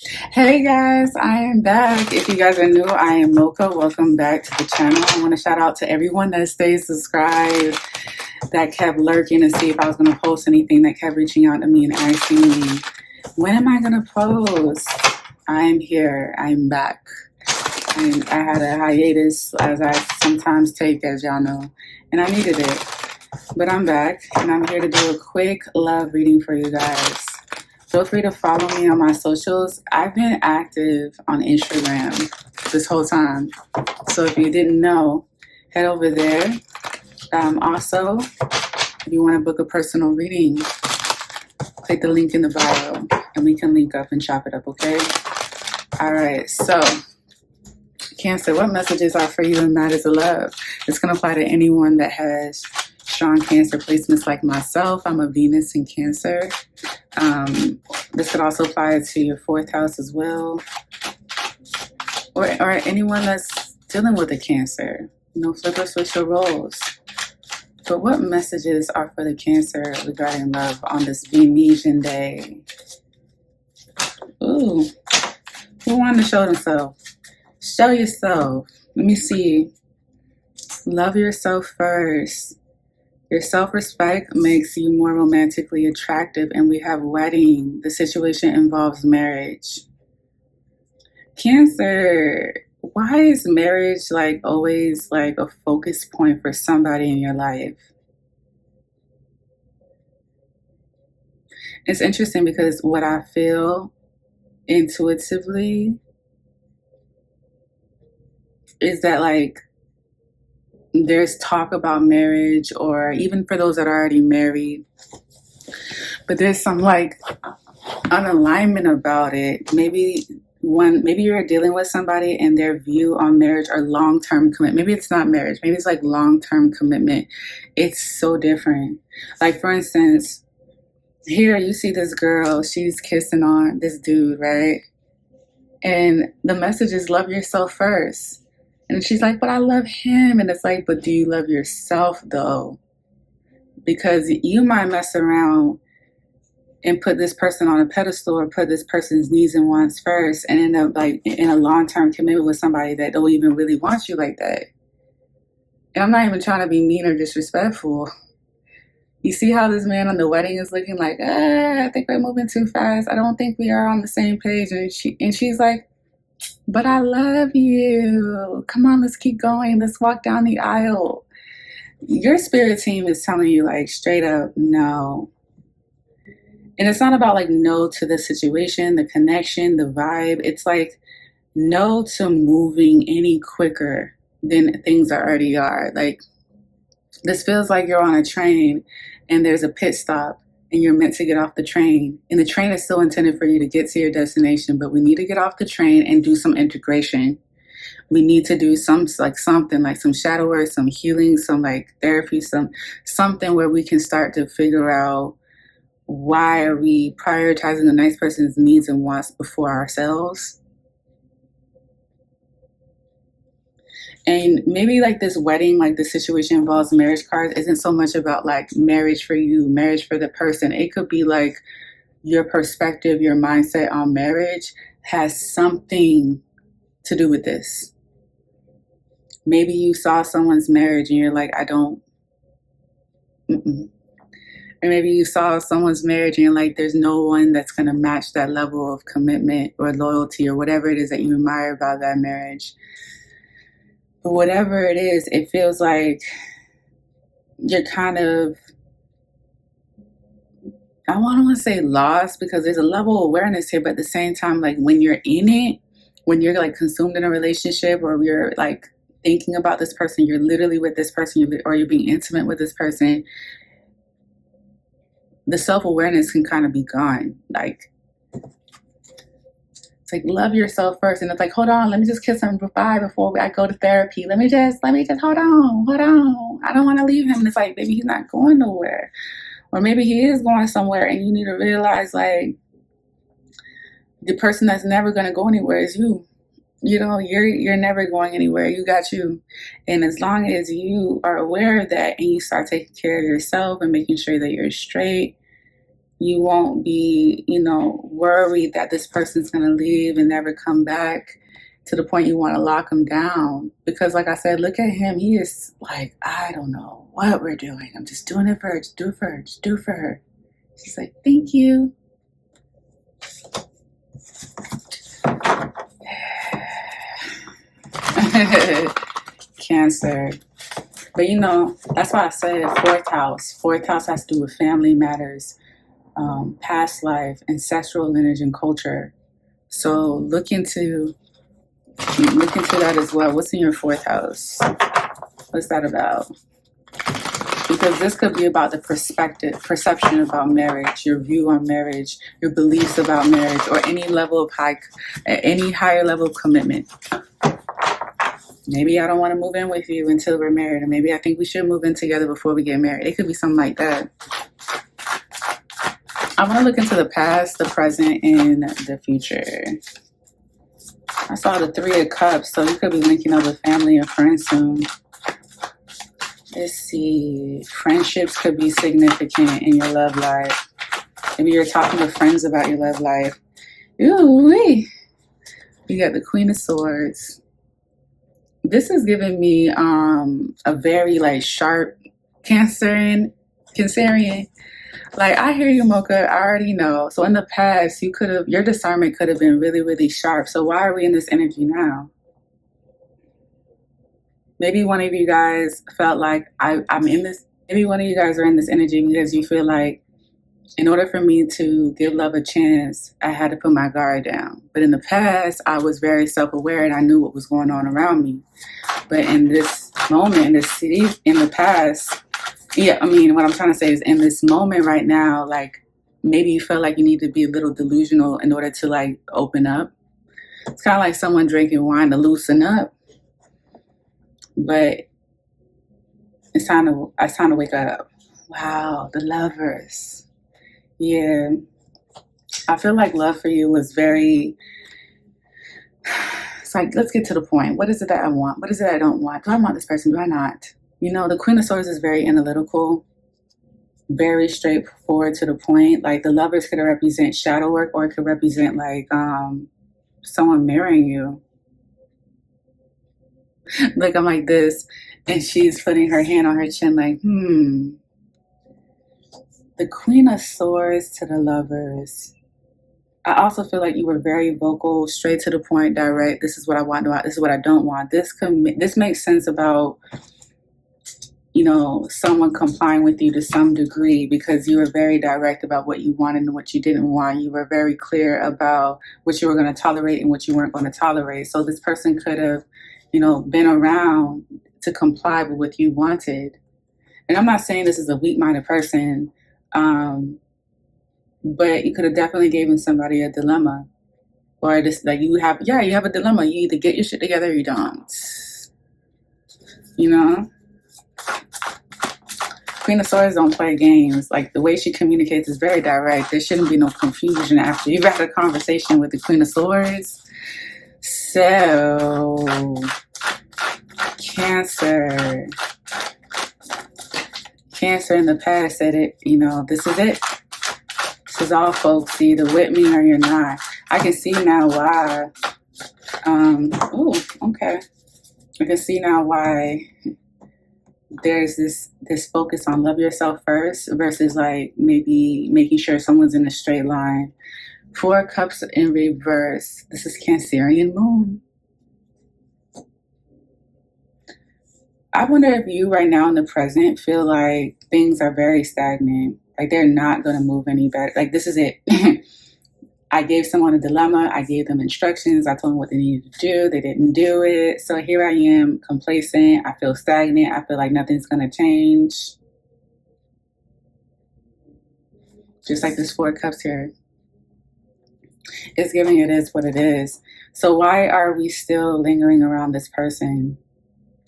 Hey guys, I am back. If you guys are new, I am Mocha. Welcome back to the channel. I want to shout out to everyone that stayed subscribed, that kept lurking to see if I was going to post anything, that kept reaching out to me and asking me, when am I going to post? I'm here. I'm back. I had a hiatus, as I sometimes take, as y'all know, and I needed it. But I'm back, and I'm here to do a quick love reading for you guys. Feel free to follow me on my socials. I've been active on Instagram this whole time. So if you didn't know, head over there. Also, if you want to book a personal reading, click the link in the bio and we can link up and chop it up, okay? All right, so Cancer, what messages are for you in matters of love? It's going to apply to anyone that has strong Cancer placements like myself. I'm a Venus in Cancer. This could also apply to your fourth house as well, or anyone that's dealing with a Cancer. Flip or switch your roles. But what messages are for the Cancer regarding love on this Venetian day? Ooh, who wanted to show themselves? Show yourself. Let me see. Love yourself first. Your self-respect makes you more romantically attractive, and we have wedding. The situation involves marriage. Cancer, why is marriage always a focus point for somebody in your life? It's interesting because what I feel intuitively is that there's talk about marriage, or even for those that are already married, but there's some unalignment about it. Maybe you're dealing with somebody and their view on marriage or long-term commitment. Maybe it's not marriage, maybe it's long-term commitment. It's so different. For instance, here you see this girl, she's kissing on this dude, right? And the message is love yourself first. And she's like, but I love him. And it's but do you love yourself though? Because you might mess around and put this person on a pedestal, or put this person's needs and wants first, and end up in a long-term commitment with somebody that don't even really want you like that. And I'm not even trying to be mean or disrespectful. You see how this man on the wedding is looking I think we're moving too fast. I don't think we are on the same page. And she's like, but I love you. Come on, let's keep going. Let's walk down the aisle. Your spirit team is telling you straight up, no. And it's not about no to the situation, the connection, the vibe. It's no to moving any quicker than things already are. This feels like you're on a train and there's a pit stop and you're meant to get off the train. And the train is still intended for you to get to your destination, but we need to get off the train and do some integration. We need to do something some shadow work, some healing, some therapy, something where we can start to figure out, why are we prioritizing the next person's needs and wants before ourselves? And maybe this wedding, the situation involves marriage cards, isn't so much about marriage for you, marriage for the person. It could be your perspective, your mindset on marriage has something to do with this. Maybe you saw someone's marriage and you're I don't. Or maybe you saw someone's marriage and you're there's no one that's going to match that level of commitment or loyalty or whatever it is that you admire about that marriage. But whatever it is, it feels you're kind of, I don't want to say lost, because there's a level of awareness here, but at the same time, when you're in it, when you're consumed in a relationship, or you're thinking about this person, you're literally with this person, or you're being intimate with this person, the self-awareness can kind of be gone. It's love yourself first. And it's hold on, let me just kiss him goodbye before I go to therapy. Let me just hold on. I don't want to leave him. And it's maybe he's not going nowhere. Or maybe he is going somewhere, and you need to realize the person that's never going to go anywhere is you. You're never going anywhere. You got you. And as long as you are aware of that and you start taking care of yourself and making sure that you're straight, You won't be, worried that this person's going to leave and never come back to the point you want to lock him down. Because, like I said, look at him. He is like, I don't know what we're doing. I'm just doing it for her. Just do it for her. Just do it for her. She's like, thank you. Cancer. But that's why I said fourth house. Fourth house has to do with family matters, past life, ancestral lineage, and culture. So look into that as well. What's in your fourth house? What's that about? Because this could be about the perception about marriage, your view on marriage, your beliefs about marriage, or any higher level of commitment. Maybe I don't want to move in with you until we're married, and maybe I think we should move in together before we get married. It could be something like that. I want to look into the past, the present, and the future. I saw the 3 of Cups, so you could be linking up with family and friends soon. Let's see. Friendships could be significant in your love life. Maybe you're talking to friends about your love life. Ooh-wee. You got the Queen of Swords. This is giving me a very sharp Cancerian. Like, I hear you, Mocha. I already know. So in the past, your discernment could have been really, really sharp. So why are we in this energy now? Maybe one of you guys felt like I'm in this. Maybe one of you guys are in this energy because you feel like, in order for me to give love a chance, I had to put my guard down. But in the past, I was very self-aware and I knew what was going on around me. But in this moment, in the past, what I'm trying to say is, in this moment right now, maybe you feel like you need to be a little delusional in order to open up. It's kind of like someone drinking wine to loosen up. But it's time to wake up. Wow, the Lovers. Yeah. I feel like love for you was very... It's like, let's get to the point. What is it that I want? What is it I don't want? Do I want this person? Do I not? The Queen of Swords is very analytical, very straightforward to the point. Like, the Lovers could represent shadow work, or it could represent someone marrying you. Like, I'm like this, and she's putting her hand on her chin like, The Queen of Swords to the Lovers. I also feel like you were very vocal, straight to the point, direct. This is what I want. This is what I don't want. This makes sense about, someone complying with you to some degree, because you were very direct about what you wanted and what you didn't want. You were very clear about what you were going to tolerate and what you weren't going to tolerate. So this person could have, been around to comply with what you wanted. And I'm not saying this is a weak-minded person, but you could have definitely given somebody a dilemma, or just you have a dilemma. You either get your shit together or you don't. Queen of Swords don't play games. Like, the way she communicates is very direct. There shouldn't be no confusion after you've had a conversation with the Queen of Swords. So, Cancer in the past said it, this is it. This is all, folks. You're either with me or you're not. I can see now why. Okay. I can see now why there's this focus on love yourself first versus maybe making sure someone's in a straight line. 4 Cups in reverse. This is Cancerian moon. I wonder if you right now in the present feel like things are very stagnant. Like, they're not going to move any better. Like, this is it. I gave someone a dilemma. I gave them instructions. I told them what they needed to do. They didn't do it. So here I am, complacent. I feel stagnant. I feel like nothing's going to change. Just like this 4 Cups here. It's giving it is what it is. So why are we still lingering around this person?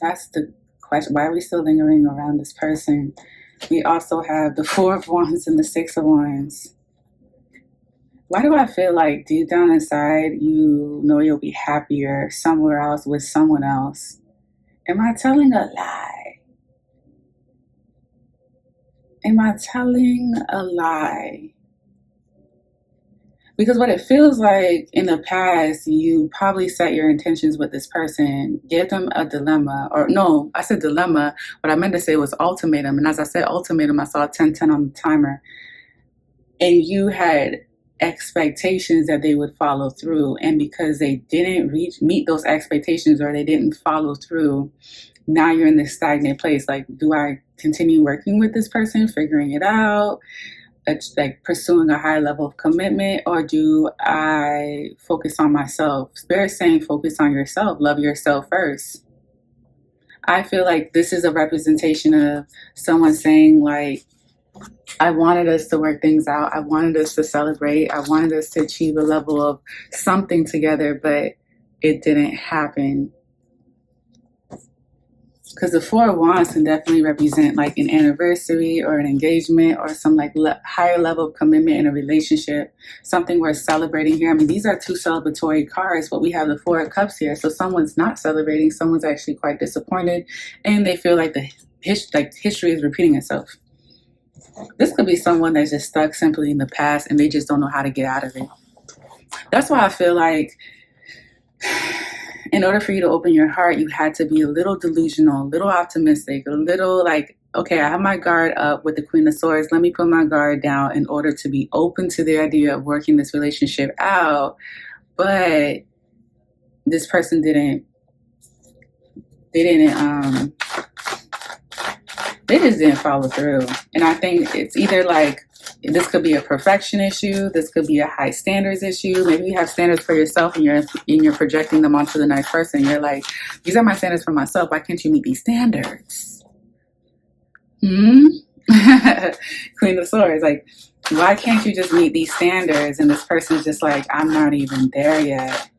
That's the question. Why are we still lingering around this person? We also have the 4 of Wands and the 6 of Wands. Why do I feel like deep down inside, you'll be happier somewhere else with someone else? Am I telling a lie? Am I telling a lie? Because what it feels like in the past, you probably set your intentions with this person, gave them a dilemma, or no, I said dilemma. What I meant to say was ultimatum. And as I said ultimatum, I saw 10:10 on the timer. And you had expectations that they would follow through. And because they didn't meet those expectations, or they didn't follow through, now you're in this stagnant place. Like, do I continue working with this person, figuring it out? Like pursuing a higher level of commitment, or do I focus on myself? Spirit saying focus on yourself, love yourself first. I feel like this is a representation of someone saying, like, I wanted us to work things out, I wanted us to celebrate, I wanted us to achieve a level of something together, but it didn't happen. Because the Four of Wands can definitely represent like an anniversary or an engagement or some like higher level of commitment in a relationship, something we're celebrating here. I mean, these are two celebratory cards, but we have the Four of Cups here. So someone's not celebrating, someone's actually quite disappointed, and they feel like history is repeating itself. This could be someone that's just stuck simply in the past and they just don't know how to get out of it. That's why I feel like in order for you to open your heart, you had to be a little delusional, a little optimistic, a little like, okay, I have my guard up with the Queen of Swords. Let me put my guard down in order to be open to the idea of working this relationship out. But this person they just didn't follow through. And I think it's either like, this could be a perfection issue. This could be a high standards issue. Maybe you have standards for yourself and you're projecting them onto the next person. You're like, these are my standards for myself. Why can't you meet these standards? Queen of Swords, like, why can't you just meet these standards? And this person's just like, I'm not even there yet.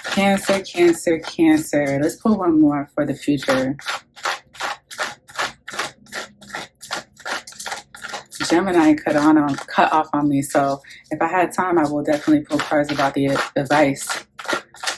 Cancer, Cancer, Cancer. Let's pull one more for the future. Gemini cut off on me, so if I had time, I will definitely pull cards about the advice.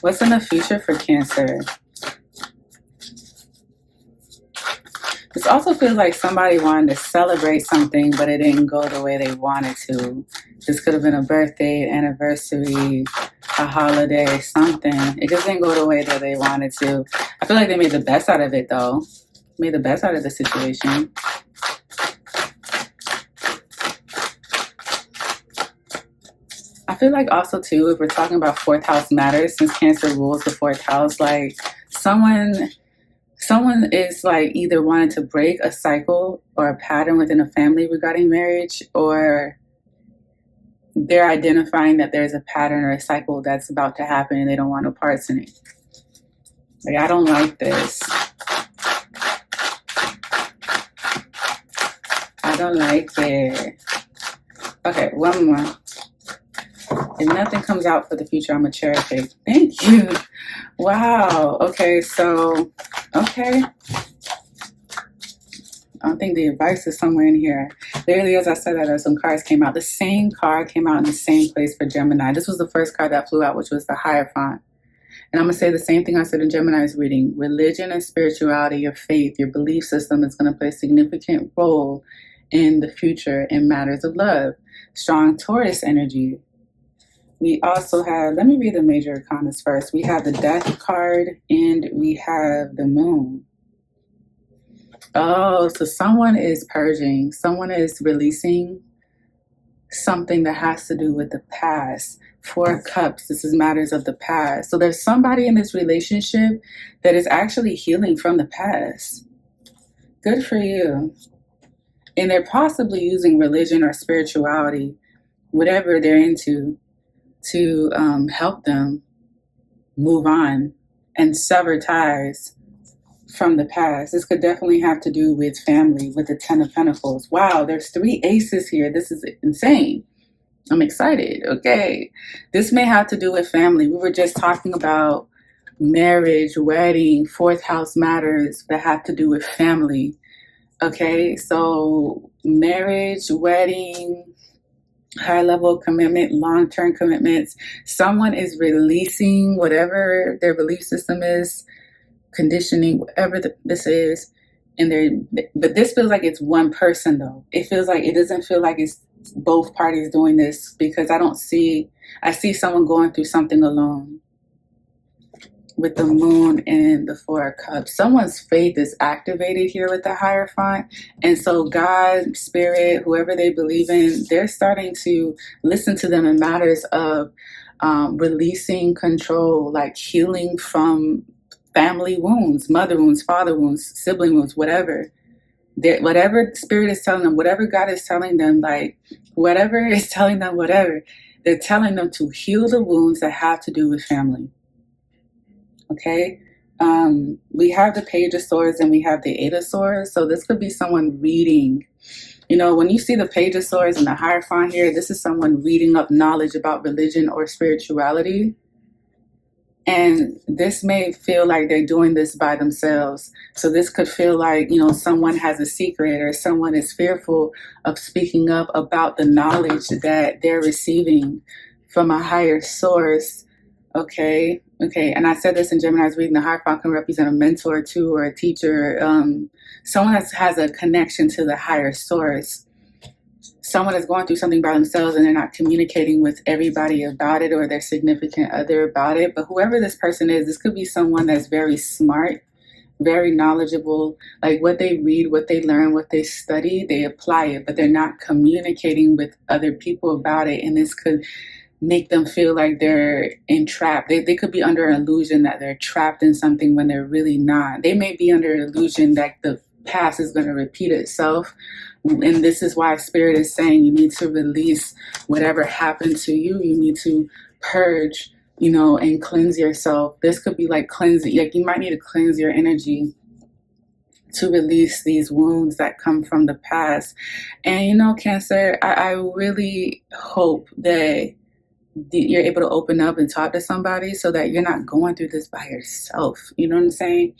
What's in the future for Cancer? This also feels like somebody wanted to celebrate something, but it didn't go the way they wanted to. This could have been a birthday, anniversary, a holiday, something. It just didn't go the way that they wanted to. I feel like they made the best out of it, though. Made the best out of the situation. I feel like also too, if we're talking about fourth house matters, since Cancer rules the fourth house, like someone is like either wanting to break a cycle or a pattern within a family regarding marriage, or they're identifying that there's a pattern or a cycle that's about to happen and they don't want no parts in it. Like, I don't like this. I don't like it. Okay, one more. If nothing comes out for the future, I'm a cherry pick. Thank you. Wow. Okay, so, okay. I think the advice is somewhere in here. Literally, as I said that, some cards came out. The same card came out in the same place for Gemini. This was the first card that flew out, which was the Hierophant. And I'm going to say the same thing I said in Gemini's reading. Religion and spirituality, your faith, your belief system is going to play a significant role in the future in matters of love. Strong Taurus energy. We also have, let me read the major arcanas first. We have the Death card and we have the Moon. Oh, so someone is purging. Someone is releasing something that has to do with the past. Four of Cups, this is matters of the past. So there's somebody in this relationship that is actually healing from the past. Good for you. And they're possibly using religion or spirituality, whatever they're into, to help them move on and sever ties from the past. This could definitely have to do with family, with the Ten of Pentacles. Wow, there's 3 aces here. This is insane. I'm excited. Okay. This may have to do with family. We were just talking about marriage, wedding, fourth house matters that have to do with family. Okay, so marriage, wedding, high level commitment, long-term commitments. Someone is releasing whatever their belief system is, conditioning, whatever this is, and but this feels like it's one person though. It feels like, it doesn't feel like it's both parties doing this, because I see someone going through something alone with the moon and the Four of Cups. Someone's faith is activated here with the Hierophant. And so God, Spirit, whoever they believe in, they're starting to listen to them in matters of releasing control, like healing from family wounds, mother wounds, father wounds, sibling wounds, whatever. Whatever Spirit is telling them, whatever God is telling them, like whatever is telling them, whatever, they're telling them to heal the wounds that have to do with family. Okay, we have the Page of Swords and we have the Eight of Swords. So this could be someone reading. You know, when you see the Page of Swords and the Hierophant here, this is someone reading up knowledge about religion or spirituality. And this may feel like they're doing this by themselves. So this could feel like, you know, someone has a secret or someone is fearful of speaking up about the knowledge that they're receiving from a higher source. Okay. And I said this in Gemini, I was reading the Hierophant can represent a mentor too, or a teacher, someone that has a connection to the higher source. Someone is going through something by themselves and they're not communicating with everybody about it or their significant other about it. But whoever this person is, this could be someone that's very smart, very knowledgeable. Like what they read, what they learn, what they study, they apply it, but they're not communicating with other people about it. And this could make them feel like they're entrapped. They could be under an illusion that they're trapped in something when they're really not. They may be under an illusion that the past is going to repeat itself. And this is why Spirit is saying you need to release whatever happened to you. You need to purge, you know, and cleanse yourself. This could be like cleansing. Like you might need to cleanse your energy to release these wounds that come from the past. And, you know, Cancer, I really hope that you're able to open up and talk to somebody so that you're not going through this by yourself. You know what I'm saying?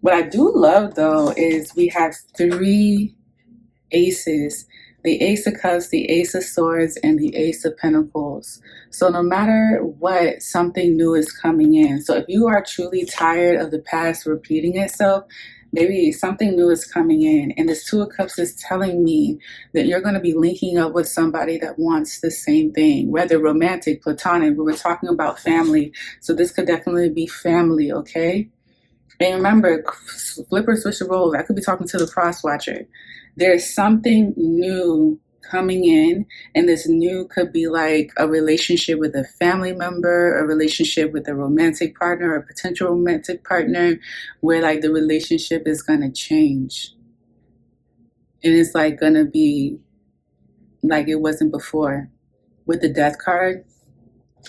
What I do love, though, is we have 3 aces, the Ace of Cups, the Ace of Swords, and the Ace of Pentacles. So no matter what, something new is coming in. So if you are truly tired of the past repeating itself, maybe something new is coming in. And this Two of Cups is telling me that you're going to be linking up with somebody that wants the same thing, whether romantic, platonic. We were talking about family. So this could definitely be family, okay? And remember, flip or switch the roles. I could be talking to the cross watcher. There's something new coming in, and this new could be like a relationship with a family member, a relationship with a romantic partner, or a potential romantic partner, where like the relationship is going to change. And it's like going to be like it wasn't before. With the Death card,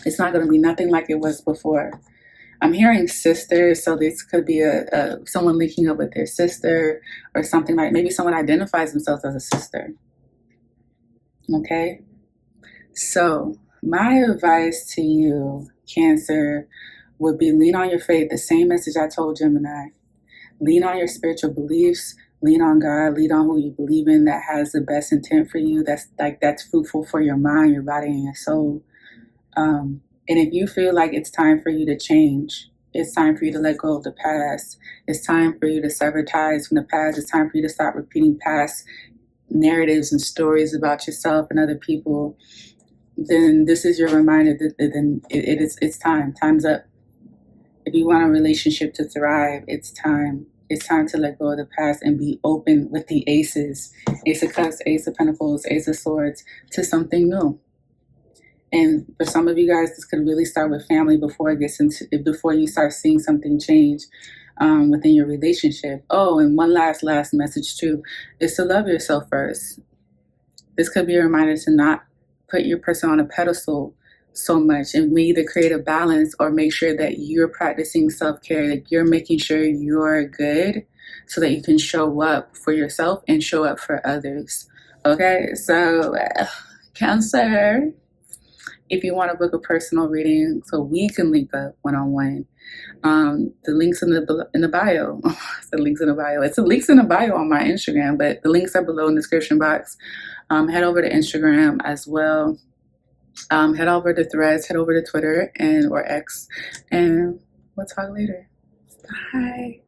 it's not going to be nothing like it was before. I'm hearing sisters, so this could be someone linking up with their sister or something, like maybe someone identifies themselves as a sister. Okay? So my advice to you, Cancer, would be lean on your faith. The same message I told Gemini. Lean on your spiritual beliefs. Lean on God. Lean on who you believe in that has the best intent for you. That's fruitful for your mind, your body, and your soul. And if you feel like it's time for you to change, it's time for you to let go of the past, it's time for you to sever ties from the past, it's time for you to stop repeating past narratives and stories about yourself and other people, then this is your reminder that then it's time. Time's up. If you want a relationship to thrive, it's time. It's time to let go of the past and be open with the aces. Ace of Cups, Ace of Pentacles, Ace of Swords, to something new. And for some of you guys, this could really start with family before you start seeing something change within your relationship. Oh, and one last message too is to love yourself first. This could be a reminder to not put your person on a pedestal so much, and we either create a balance or make sure that you're practicing self-care, like you're making sure you're good so that you can show up for yourself and show up for others. Okay, so Cancer, if you want to book a personal reading so we can link up one-on-one, the links in the bio. The links in the bio. It's the links in the bio on my Instagram, but the links are below in the description box. Head over to Instagram as well. Head over to Threads, head over to Twitter or X, and we'll talk later. Bye.